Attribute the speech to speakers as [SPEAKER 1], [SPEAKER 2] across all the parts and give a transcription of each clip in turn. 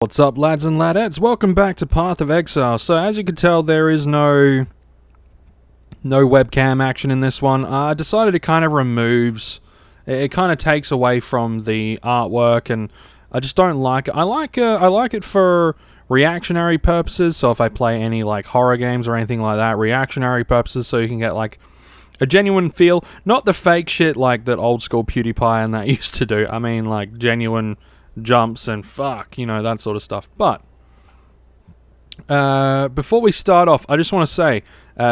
[SPEAKER 1] What's up, lads and ladettes? Welcome back to Path of Exile. So as you can tell, there is no webcam action in this one. I decided it kind of removes, it kind of takes away from the artwork, and I just don't like it. I like it for reactionary purposes. So if I play any like horror games or anything like that, reactionary purposes, so you can get like a genuine feel, not the fake shit like that old school PewDiePie and that used to do. I mean like genuine jumps and fuck, you know, that sort of stuff. But before we start off, I just want to say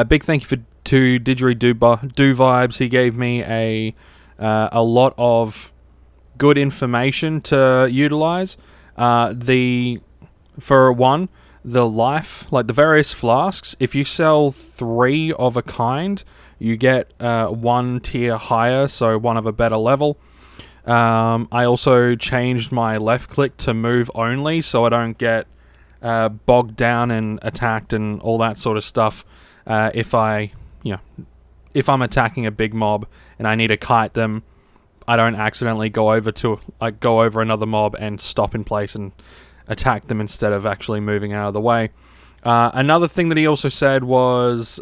[SPEAKER 1] big thank you to Didgeridoo Vibes. He gave me a lot of good information to utilize. For one, the life, like the various flasks, if you sell 3 of a kind, you get 1 tier higher, so one of a better level. I also changed my left click to move only, so I don't get bogged down and attacked and all that sort of stuff. If I'm attacking a big mob and I need to kite them, I don't accidentally go over another mob and stop in place and attack them instead of actually moving out of the way. Another thing that he also said was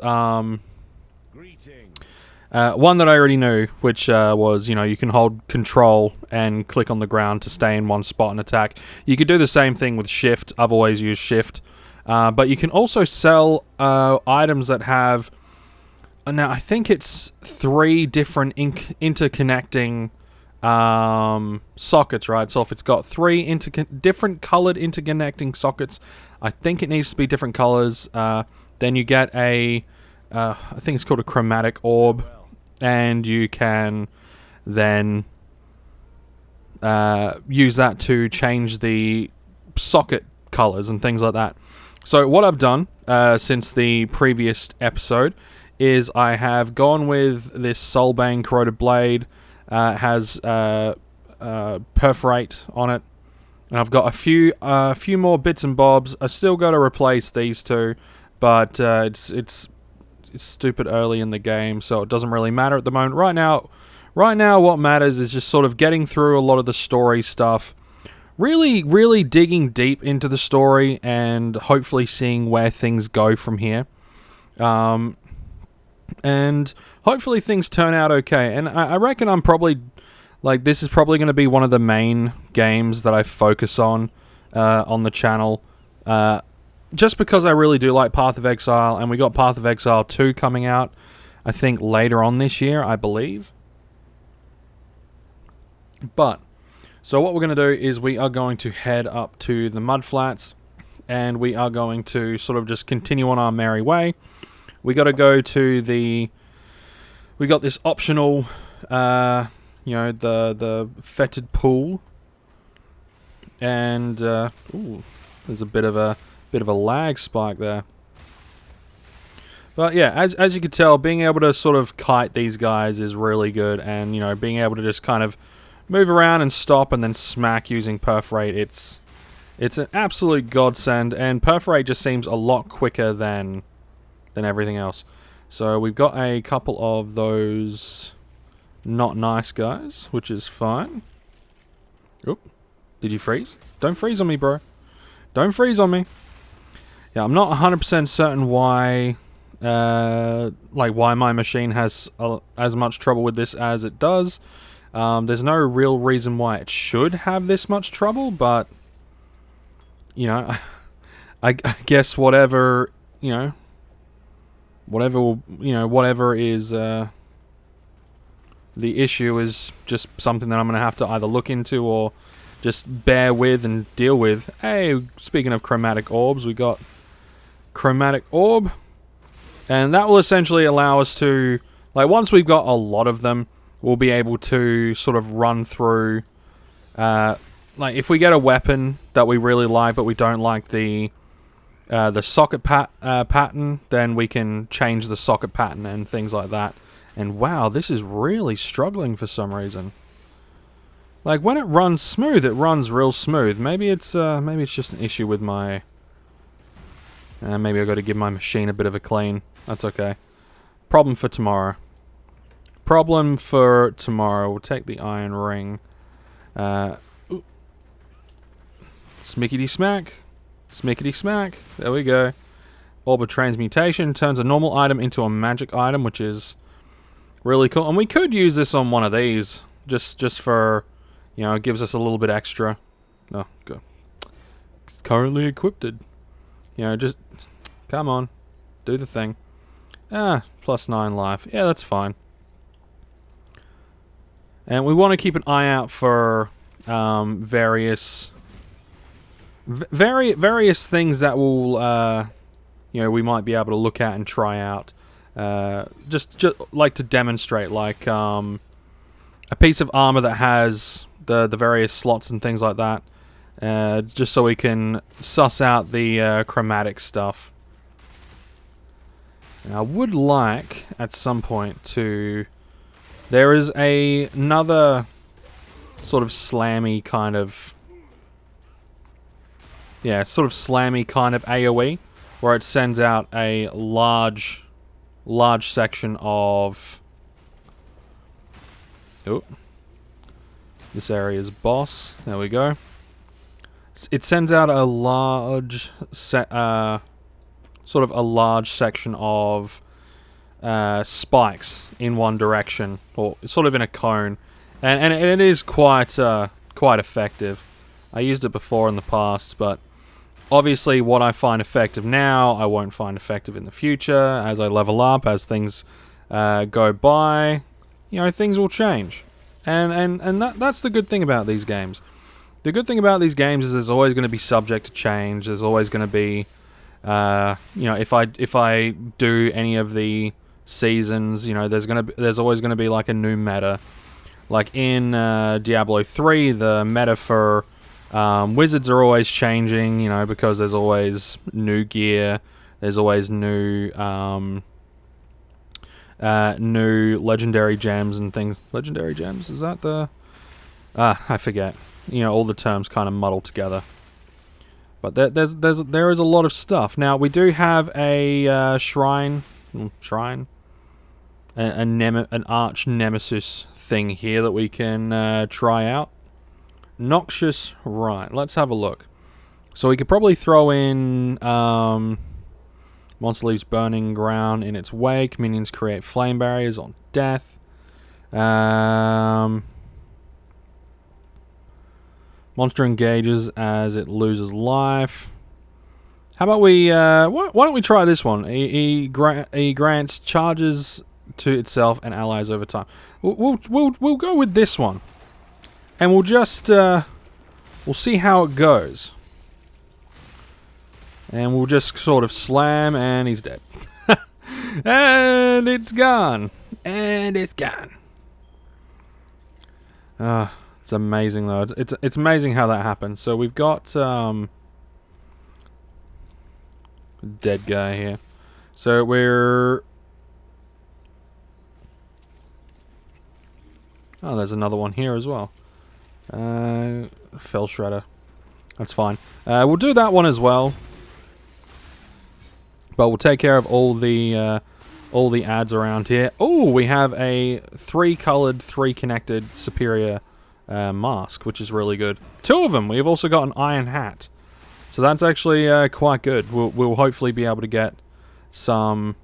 [SPEAKER 1] one that I already knew, which was, you can hold control and click on the ground to stay in one spot and attack. You could do the same thing with shift. I've always used shift. But you can also sell items that have, now I think it's 3 different interconnecting sockets, right? So if it's got 3 different colored interconnecting sockets, I think it needs to be different colors. Then you get I think it's called a Chromatic Orb. And you can then use that to change the socket colors and things like that. So what I've done since the previous episode is I have gone with this Soulbane Corroded Blade. Has perforate on it, and I've got a few more bits and bobs. I've still got to replace these 2, but it's stupid early in the game, so it doesn't really matter at the moment. Right now what matters is just sort of getting through a lot of the story stuff, really digging deep into the story, and hopefully seeing where things go from here. And hopefully things turn out okay. And I reckon I'm probably, like, this is probably going to be one of the main games that I focus on the channel. Just because I really do like Path of Exile, and we got Path of Exile 2 coming out, I think, later on this year, I believe. But, so what we're going to do is we are going to head up to the Mudflats, and we are going to sort of just continue on our merry way. We got to go to we got this optional, the Fettered Pool, and, ooh, there's a bit of a lag spike there. But yeah, as you can tell, being able to sort of kite these guys is really good, and being able to just kind of move around and stop and then smack using perforate, it's an absolute godsend, and perforate just seems a lot quicker than everything else. So we've got a couple of those not nice guys, which is fine. Oop, did you freeze? Don't freeze on me, bro. Don't freeze on me. Yeah, I'm not 100% certain why, why my machine has as much trouble with this as it does. There's no real reason why it should have this much trouble, but, I guess whatever is the issue is just something that I'm going to have to either look into or just bear with and deal with. Hey, speaking of Chromatic Orbs, we got Chromatic Orb, and that will essentially allow us to, like, once we've got a lot of them, we'll be able to sort of run through, like, if we get a weapon that we really like but we don't like the socket pattern, then we can change the socket pattern and things like that. And wow, this is really struggling for some reason. Like, when it runs smooth, it runs real smooth. Maybe it's just an issue with my. Maybe I've got to give my machine a bit of a clean. That's okay. Problem for tomorrow. We'll take the iron ring. Smickety smack. Smickety smack. There we go. Orb of Transmutation turns a normal item into a magic item, which is really cool. And we could use this on one of these, just for, you know, it gives us a little bit extra. Oh, good. Currently equipped. You know, just come on, do the thing. +9 life. Yeah, that's fine. And we want to keep an eye out for various things that will, you know, we might be able to look at and try out. Just like to demonstrate, like a piece of armor that has the various slots and things like that, just so we can suss out the chromatic stuff. And I would like at some point to. There is another sort of slammy kind of. Yeah, sort of slammy kind of AoE, where it sends out a large section of. Oh, this area's boss. There we go. It sends out a large sort of a large section of spikes in one direction, or sort of in a cone, and it is quite effective. I used it before in the past, but obviously what I find effective now, I won't find effective in the future. As I level up, as things go by, you know, things will change. And that's the good thing about these games. The good thing about these games is there's always going to be subject to change. There's always going to be, you know, if I do any of the seasons, you know, there's always going to be like a new meta. Like in Diablo 3, the meta for wizards are always changing, you know, because there's always new gear, there's always new new legendary gems and things. Legendary gems, is that the? I forget. You know, all the terms kind of muddle together. But there is a lot of stuff. Now we do have a shrine, an arch nemesis thing here that we can try out. Noxious Rite. Let's have a look. So we could probably throw in monster leaves burning ground in its wake. Minions create flame barriers on death. Monster engages as it loses life. How about we? Why don't we try this one? He grants charges to itself and allies over time. We'll go with this one, and we'll just we'll see how it goes. And we'll just sort of slam, and he's dead. And it's gone. And it's gone. It's amazing though. It's amazing how that happens. So we've got dead guy here. So we're there's another one here as well. Fell Shredder. That's fine. We'll do that one as well. But we'll take care of all the ads around here. Oh, we have a 3-colored, 3-connected superior mask, which is really good. 2 of them. We've also got an iron hat, so that's actually quite good. We'll hopefully be able to get some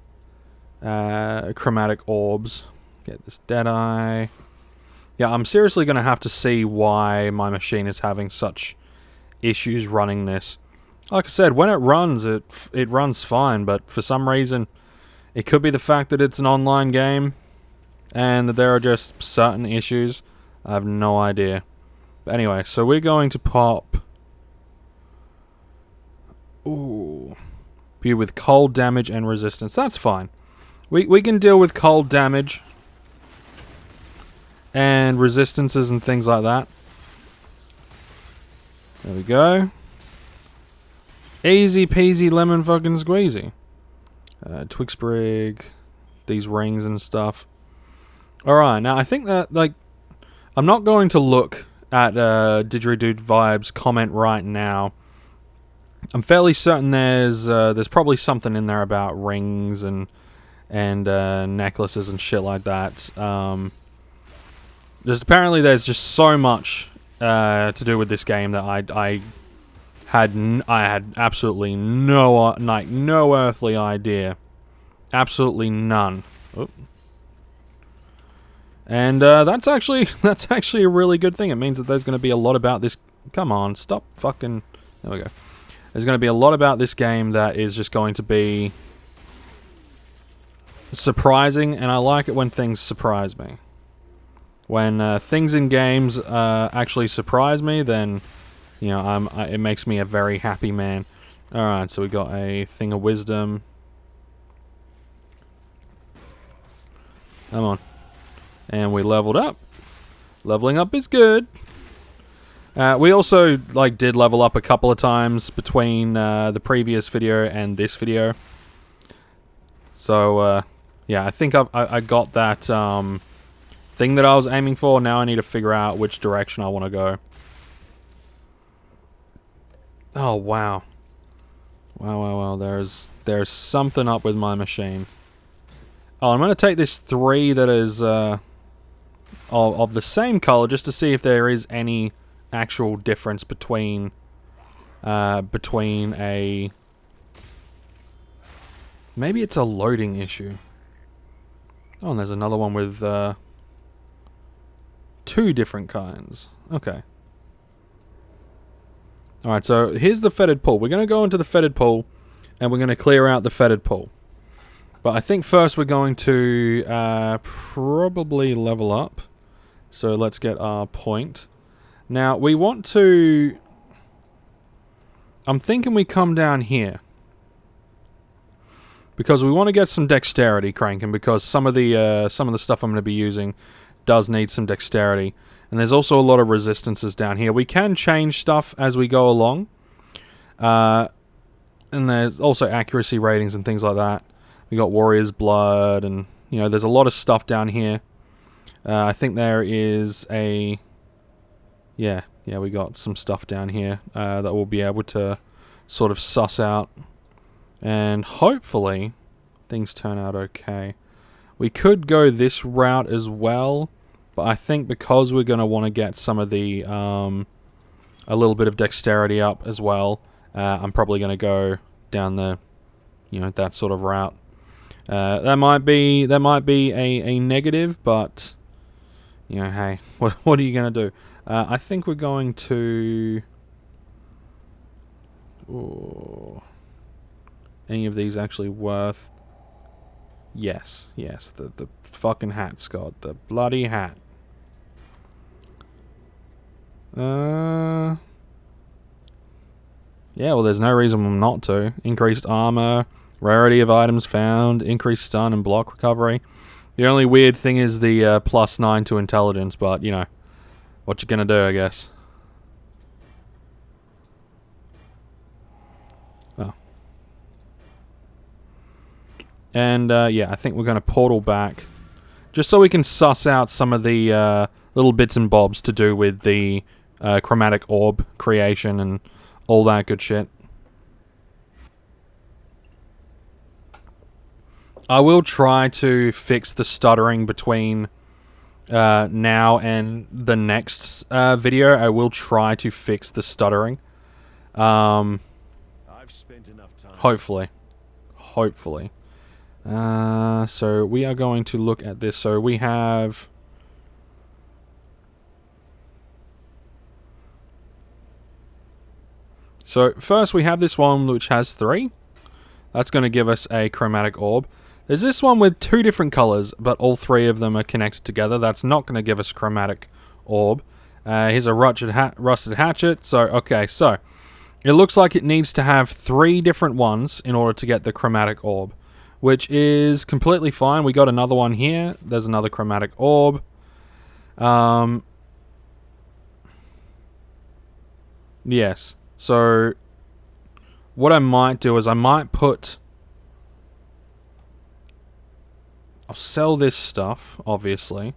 [SPEAKER 1] chromatic orbs. Get this Deadeye. Yeah, I'm seriously going to have to see why my machine is having such issues running this. Like I said, when it runs, it runs fine, but for some reason, it could be the fact that it's an online game, and that there are just certain issues. I have no idea. But anyway, so we're going to pop. Ooh. Be with cold damage and resistance. That's fine. We can deal with cold damage and resistances and things like that. There we go. Easy peasy lemon fucking squeezy. Twixbrig. These rings and stuff. Alright, now I think that, like, I'm not going to look at Didgeridoo Vibes comment right now. I'm fairly certain there's probably something in there about rings and necklaces and shit like that. There's just so much to do with this game that I had absolutely no earthly idea. Absolutely none. Oh. And that's actually a really good thing. It means that there's going to be a lot about this. Come on, stop fucking. There we go. There's going to be a lot about this game that is just going to be surprising, and I like it when things surprise me. When things in games actually surprise me, then you know it makes me a very happy man. All right, so we got a thing of wisdom. Come on. And we leveled up. Leveling up is good. We also did level up a couple of times between the previous video and this video. So yeah, I think I got that thing that I was aiming for. Now I need to figure out which direction I want to go. Oh wow. Wow. There's something up with my machine. Oh, I'm going to take this 3 that is of the same color just to see if there is any actual difference between a... Maybe it's a loading issue. Oh, and there's another one with 2 different kinds. Okay. Alright, so here's the Fettered Pool. We're going to go into the Fettered Pool, and we're going to clear out the Fettered Pool. But I think first we're going to probably level up. So let's get our point. Now, we want to... I'm thinking we come down here. Because we want to get some dexterity cranking, because some of the stuff I'm going to be using does need some dexterity. And there's also a lot of resistances down here. We can change stuff as we go along. And there's also accuracy ratings and things like that. We got Warrior's Blood, and you know, there's a lot of stuff down here. I think there is a... Yeah, we got some stuff down here that we'll be able to sort of suss out. And hopefully, things turn out okay. We could go this route as well, but I think because we're going to want to get some of the... a little bit of dexterity up as well, I'm probably going to go down the... You know, that sort of route. That might be a negative, but you know, hey, what are you gonna do? I think we're going to. Ooh, any of these actually worth? Yes, the fucking hat, Scott, the bloody hat. Yeah, well, there's no reason not to. Increased armor. Rarity of items found, increased stun and block recovery. The only weird thing is the +9 to intelligence, but, you know, what you gonna do, I guess. Oh. And, yeah, I think we're gonna portal back, just so we can suss out some of the little bits and bobs to do with the Chromatic Orb creation and all that good shit. I will try to fix the stuttering between now and the next video. I will try to fix the stuttering. I've spent enough time. Hopefully. So we are going to look at this. So we have... So first we have this one which has 3. That's going to give us a Chromatic Orb. There's this one with 2 different colors, but all 3 of them are connected together. That's not going to give us Chromatic Orb. Here's a Rusted Hatchet. So, okay, so it looks like it needs to have 3 different ones in order to get the Chromatic Orb, which is completely fine. We got another one here. There's another Chromatic Orb. Yes. So what I might do is I might put... I'll sell this stuff, obviously.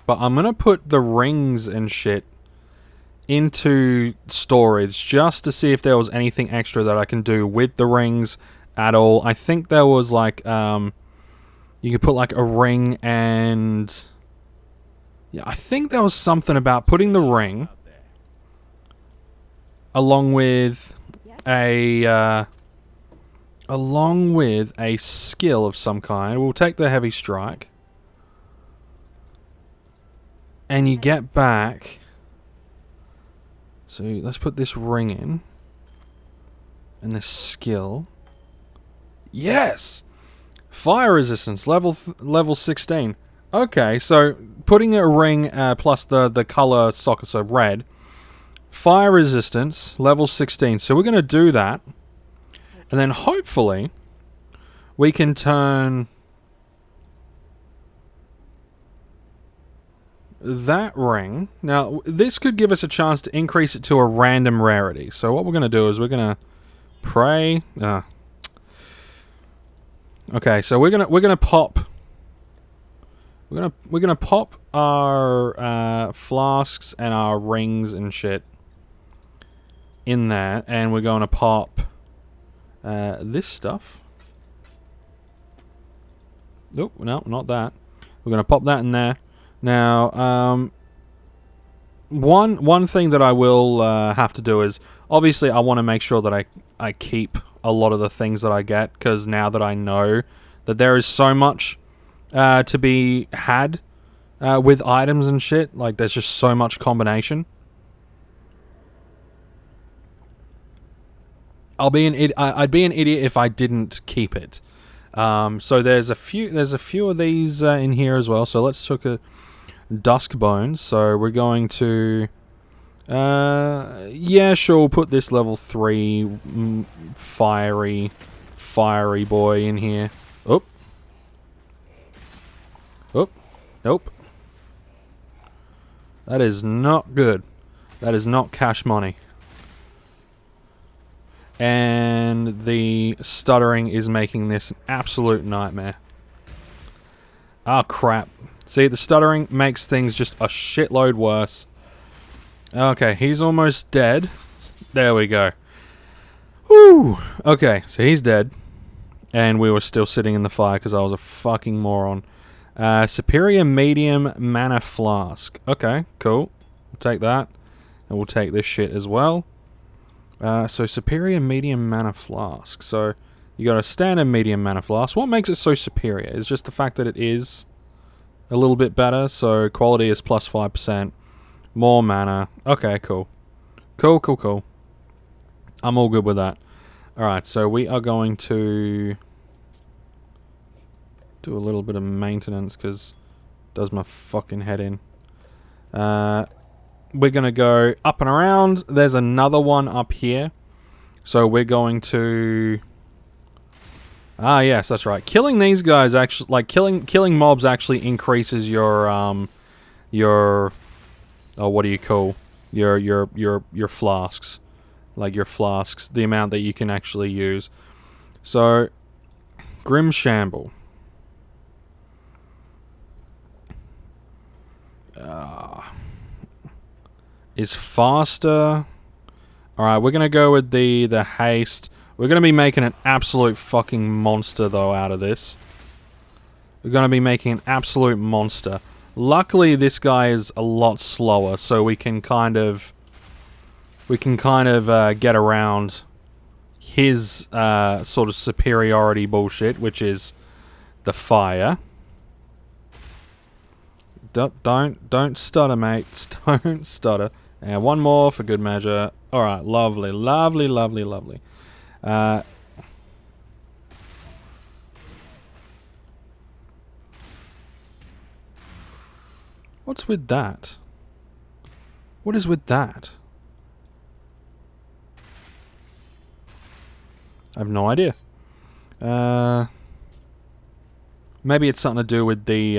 [SPEAKER 1] But I'm going to put the rings and shit into storage just to see if there was anything extra that I can do with the rings at all. I think there was like, you could put like a ring and... Yeah, I think there was something about putting the ring along with a skill of some kind. We'll take the heavy strike, and you get back. So let's put this ring in, and this skill. Yes, fire resistance level 16. Okay, so putting a ring plus the color socket, so red. Fire resistance, level 16. So we're going to do that. And then hopefully we can turn that ring. Now, this could give us a chance to increase it to a random rarity. So what we're going to do is we're going to pray. Okay, so we're gonna pop. We're gonna pop our flasks and our rings and shit in there, and we're going to pop this stuff. Nope, no, not that. We're going to pop that in there. Now, one thing that I will have to do is, obviously, I want to make sure that I keep a lot of the things that I get, because now that I know that there is so much to be had with items and shit, like there's just so much combination. I'd be an idiot if I didn't keep it. So there's a few of these in here as well. So let's look at Dusk Bones. So we're going to yeah, sure, we'll put this level 3 fiery boy in here. Oop. Oop. Nope. That is not good. That is not cash money. And the stuttering is making this an absolute nightmare. Oh, crap. See, the stuttering makes things just a shitload worse. Okay, he's almost dead. There we go. Whew. Okay, so he's dead. And we were still sitting in the fire because I was a fucking moron. Superior Medium Mana Flask. Okay, cool. We'll take that. And we'll take this shit as well. So Superior Medium Mana Flask. So you got a standard Medium Mana Flask. What makes it so superior is just the fact that it is a little bit better. So quality is plus 5%. More mana. Okay, cool. Cool. I'm all good with that. Alright, so we are going to do a little bit of maintenance because it does my fucking head in. We're going to go up and around. There's another one up here. So we're going to... Ah, yes, that's right. Killing these guys actually... Like, killing mobs actually increases your... Oh, what do you call... Your flasks. Like, your flasks. The amount that you can actually use. So... Grim Shamble. Is faster. Alright, we're gonna go with the haste. We're gonna be making an absolute fucking monster though out of this. We're gonna be making an absolute monster. Luckily this guy is a lot slower, so we can kind of get around his sort of superiority bullshit, which is the fire. Don't stutter, mate. Don't stutter. And one more for good measure. Alright, lovely. What's with that? What is with that? I have no idea. Maybe it's something to do with the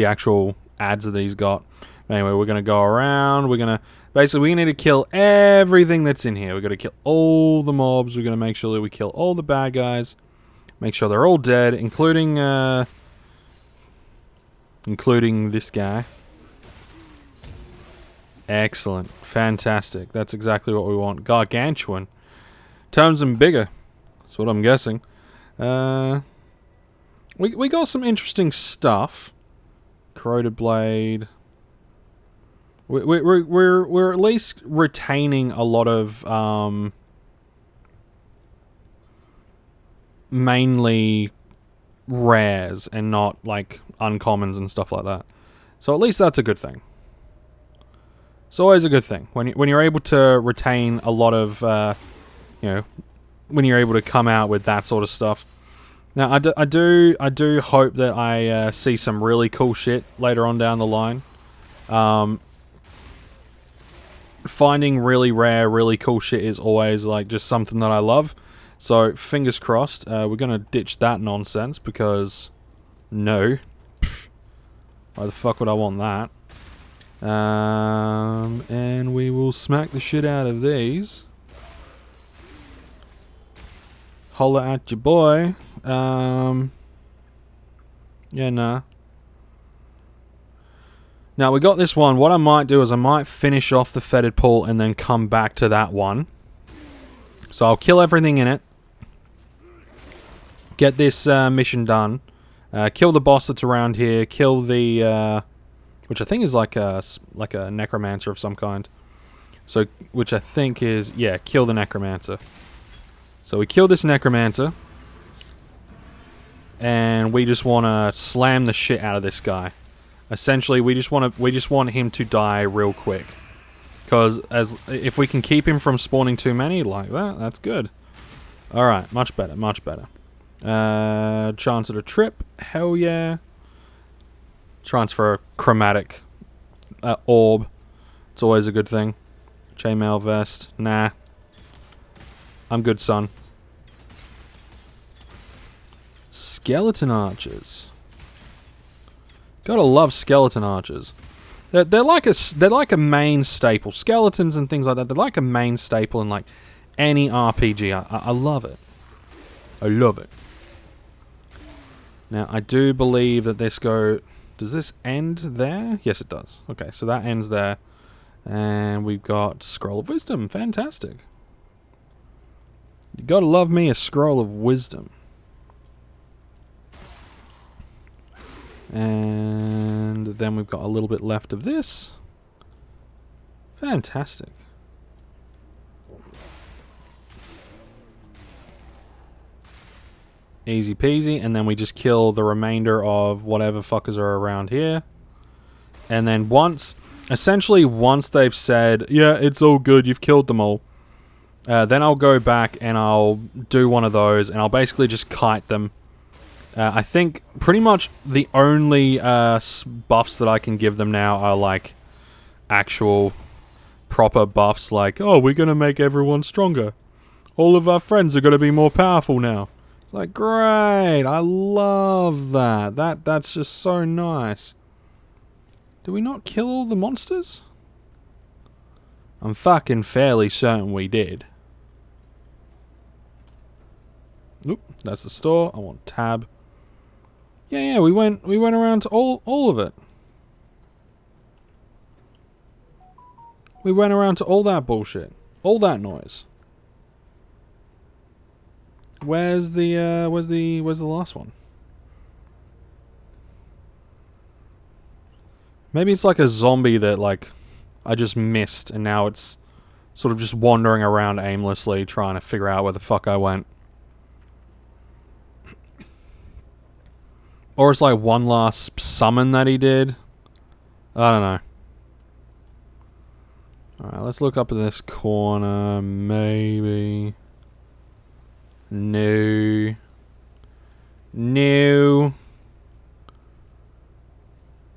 [SPEAKER 1] actual ads that he's got. Anyway, we're going to go around. We're going to... Basically, we need to kill everything that's in here. We've got to kill all the mobs. We're going to make sure that we kill all the bad guys. Make sure they're all dead, including this guy. Excellent. Fantastic. That's exactly what we want. Gargantuan. Turns them bigger. That's what I'm guessing. We got some interesting stuff. Corroded Blade. We're at least retaining a lot of mainly rares and not like uncommons and stuff like that. So at least that's a good thing. It's always a good thing when you're able to retain a lot of when you're able to come out with that sort of stuff. Now I do hope that I see some really cool shit later on down the line. Finding really rare, really cool shit is always like just something that I love. So fingers crossed. We're gonna ditch that nonsense because no, why the fuck would I want that? And we will smack the shit out of these. Holla at your boy. Yeah, nah. Now, we got this one. What I might do is I might finish off the Fettered Pool and then come back to that one. So I'll kill everything in it. Get this mission done. Kill the boss that's around here. Kill the... which I think is like a necromancer of some kind. So, which I think is... Yeah, kill the necromancer. So we kill this necromancer. And we just want to slam the shit out of this guy. Essentially, we just want him to die real quick, because if we can keep him from spawning too many like that, that's good. All right, much better, much better. Chance at a trip, hell yeah. Transfer a chromatic orb, it's always a good thing. Chainmail vest, nah. I'm good, son. Skeleton archers. Gotta love skeleton archers. They're like a main staple. Skeletons and things like that. They're like a main staple in like any RPG. I love it. I love it. Now I do believe that this does this end there? Yes, it does. Okay, so that ends there, and we've got Scroll of Wisdom. Fantastic. You gotta love me a Scroll of Wisdom. And then we've got a little bit left of this. Fantastic. Easy peasy. And then we just kill the remainder of whatever fuckers are around here. And then essentially once they've said, yeah, it's all good, you've killed them all, then I'll go back and I'll do one of those and I'll basically just kite them. I think pretty much the only buffs that I can give them now are like actual proper buffs, like, oh, we're going to make everyone stronger. All of our friends are going to be more powerful now. It's like, great, I love that. That's just so nice. Did we not kill all the monsters? I'm fucking fairly certain we did. Oop, that's the store. I want tab. Yeah, we went around to all of it. We went around to all that bullshit. All that noise. Where's the last one? Maybe it's like a zombie that like I just missed and now it's sort of just wandering around aimlessly trying to figure out where the fuck I went. Or it's like one last summon that he did. I don't know. Alright, let's look up in this corner. Maybe. No. No.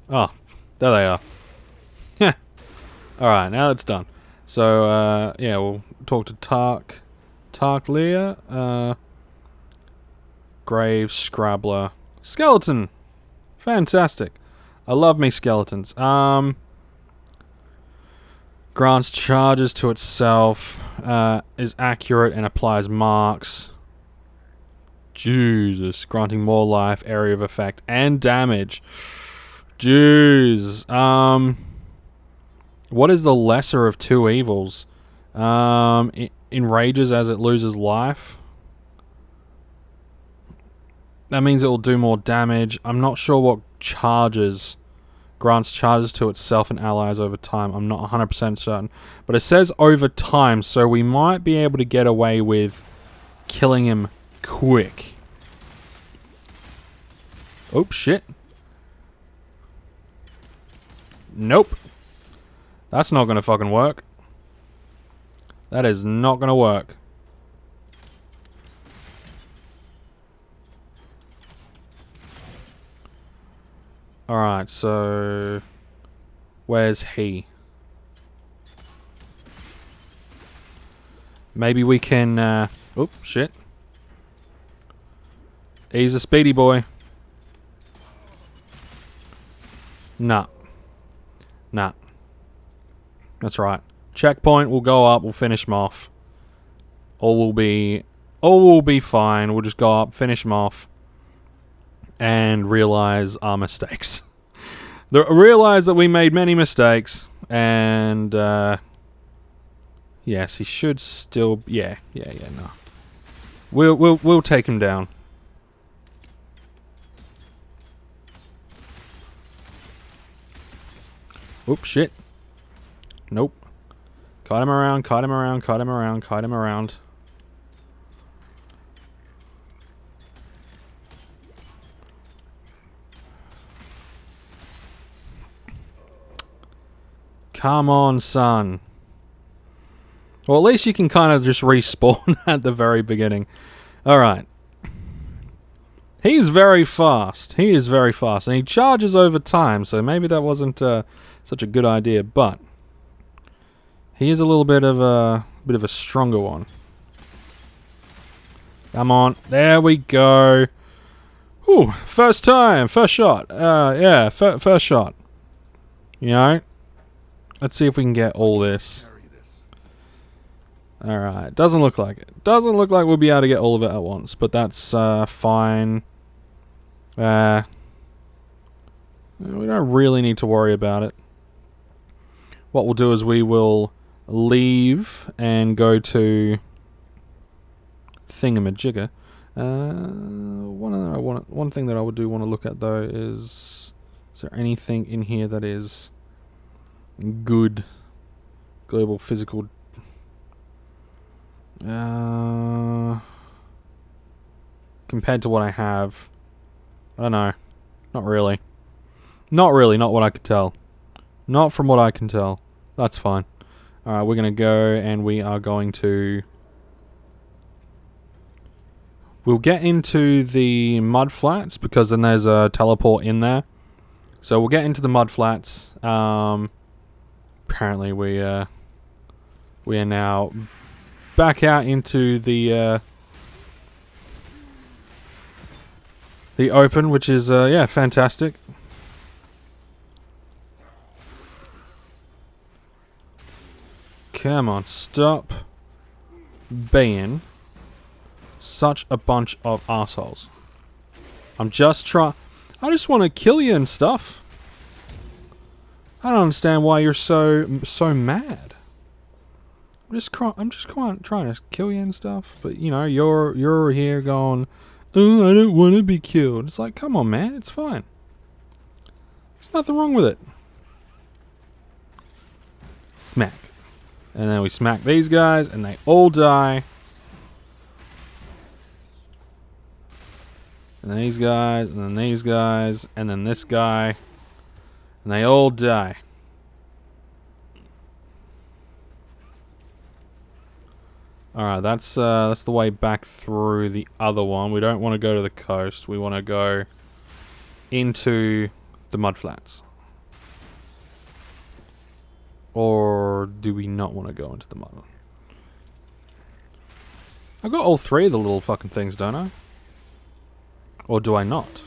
[SPEAKER 1] Oh, there they are. Yeah. Alright, now it's done. So, yeah, we'll talk to Tark Lear. Grave Scrabbler. Skeleton! Fantastic. I love me skeletons. Grants charges to itself. Is accurate and applies marks. Jesus. Granting more life, area of effect, and damage. Jeez. What is the lesser of two evils? It enrages as it loses life. That means it will do more damage. I'm not sure what charges Grants charges to itself and allies over time. I'm not 100% certain. But it says over time, so we might be able to get away with killing him quick. Oh, shit. Nope. That's not gonna fucking work. That is not gonna work. Alright, so... where's he? Maybe we can, oh, shit. He's a speedy boy. Nah. Nah. That's right. Checkpoint, we'll go up, we'll finish him off. All will be fine. We'll just go up, finish him off. And realize our mistakes. Realize that we made many mistakes, and yes, he should still. Yeah. No, we'll take him down. Oops, shit. Nope. Kite him around. Kite him around. Kite him around. Kite him around. Come on, son. Well, at least you can kind of just respawn at the very beginning. Alright. He's very fast. He is very fast. And he charges over time, so maybe that wasn't such a good idea, but he is a little bit of a stronger one. Come on. There we go. Ooh, first time. First shot. Yeah, first shot. You know? Let's see if we can get all this. Alright, doesn't look like it. Doesn't look like we'll be able to get all of it at once, but that's fine. We don't really need to worry about it. What we'll do is we will leave and go to Thingamajigger. One thing that I do want to look at though is there anything in here that is good? Global physical compared to what I have, I don't know. Not really. Not really, not what I could tell. Not from what I can tell. That's fine. Alright, we're gonna go and we are going to... We'll get into the mud flats because then there's a teleport in there. So we'll get into the mud flats. Apparently we are now back out into the open, which is yeah, fantastic. Come on, stop being such a bunch of assholes. I just want to kill you and stuff. I don't understand why you're so mad. I'm just trying to kill you and stuff, but you know, you're here going, oh, I don't want to be killed. It's like, come on, man, it's fine. There's nothing wrong with it. Smack. And then we smack these guys, and they all die. And then these guys, and then these guys, and then this guy. And they all die. Alright, that's the way back through the other one. We don't want to go to the coast. We want to go into the mudflats. Or do we not want to go into the mud? I've got all three of the little fucking things, don't I? Or do I not?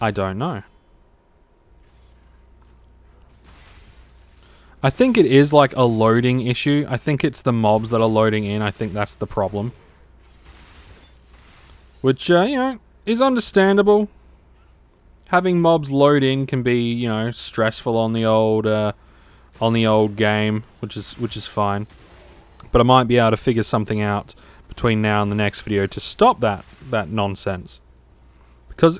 [SPEAKER 1] I don't know. I think it is like a loading issue. I think it's the mobs that are loading in. I think that's the problem. Which, you know, is understandable. Having mobs load in can be, you know, stressful on the old game, which is fine. But I might be able to figure something out between now and the next video to stop that nonsense. Because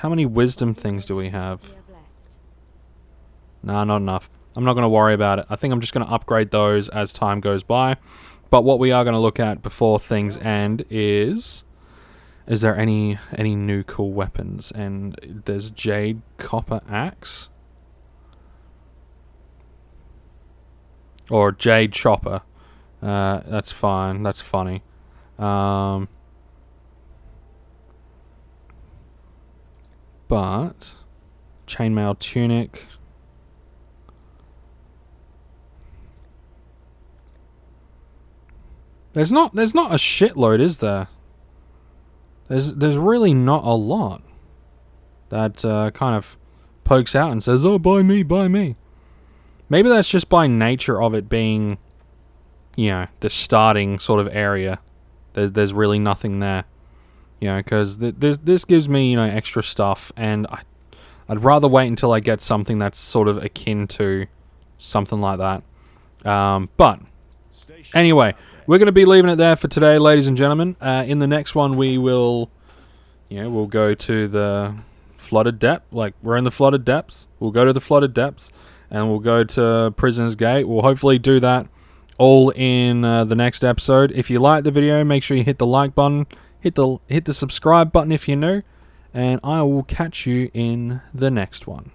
[SPEAKER 1] How many wisdom things do we have? Nah, not enough. I'm not going to worry about it. I think I'm just going to upgrade those as time goes by. But what we are going to look at before things end is there any new cool weapons? And there's Jade Copper Axe. Or Jade Chopper. That's fine. That's funny. But Chainmail Tunic. There's not a shitload, is there? There's really not a lot that kind of pokes out and says, "Oh, buy me, buy me." Maybe that's just by nature of it being, you know, the starting sort of area. There's really nothing there, you know, because this gives me, you know, extra stuff, and I'd rather wait until I get something that's sort of akin to something like that. But anyway, we're going to be leaving it there for today, ladies and gentlemen. In the next one, we will, you know, we'll go to the flooded depth. Like, we're in the flooded depths. We'll go to the flooded depths, and we'll go to Prisoner's Gate. We'll hopefully do that all in the next episode. If you like the video, make sure you hit the like button, hit the subscribe button if you're new, and I will catch you in the next one.